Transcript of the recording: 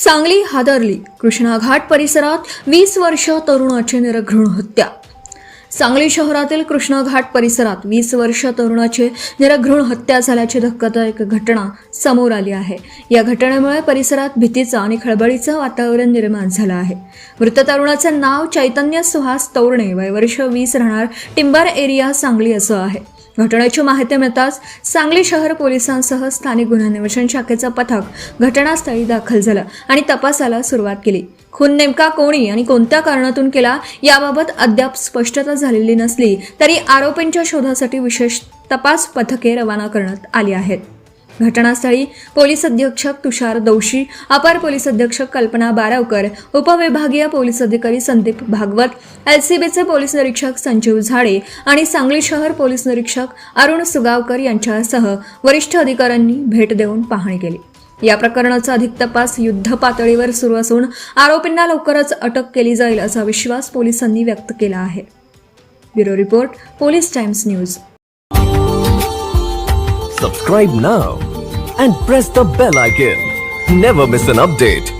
सांगली हादरली. कृष्णा घाट परिसरात 20 वर्ष तरुणाची निर्घृण हत्या. सांगली शहरातील कृष्णा घाट परिसरात 20 वर्ष तरुणाची निर्घृण हत्या झाल्याची धक्कादायक घटना समोर आली आहे. या घटनेमुळे परिसरात भीतीचं आणि खळबळीचं वातावरण निर्माण झालं आहे. मृत तरुणाचं नाव चैतन्य सुहास तोरणे, वय वर्ष 20, राहणार टिंबर एरिया, सांगली असं आहे. घटनेची माहिती मिळताच सांगली शहर पोलिसांसह स्थानिक गुन्हा अन्वेषण शाखेचं पथक घटनास्थळी दाखल झालं आणि तपासाला सुरुवात केली. खून नेमका कोणी आणि कोणत्या कारणातून केला याबाबत अद्याप स्पष्टता झालेली नसली तरी आरोपींच्या शोधासाठी विशेष तपास पथके रवाना करण्यात आली आहेत. घटनास्थळी पोलीस अधीक्षक तुषार दोशी, अपर पोलीस अधीक्षक कल्पना बारावकर, उपविभागीय पोलीस अधिकारी संदीप भागवत, LCBचे पोलीस निरीक्षक संजीव झाडे आणि सांगली शहर पोलीस निरीक्षक अरुण सुगावकर यांच्यासह वरिष्ठ अधिकाऱ्यांनी भेट देऊन पाहणी केली. या प्रकरणाचा अधिक तपास युद्ध पातळीवर सुरू असून आरोपींना लवकरच अटक केली जाईल असा विश्वास पोलिसांनी व्यक्त केला आहे. Bureau report, police times news. Subscribe now and press the bell icon. Never miss an update.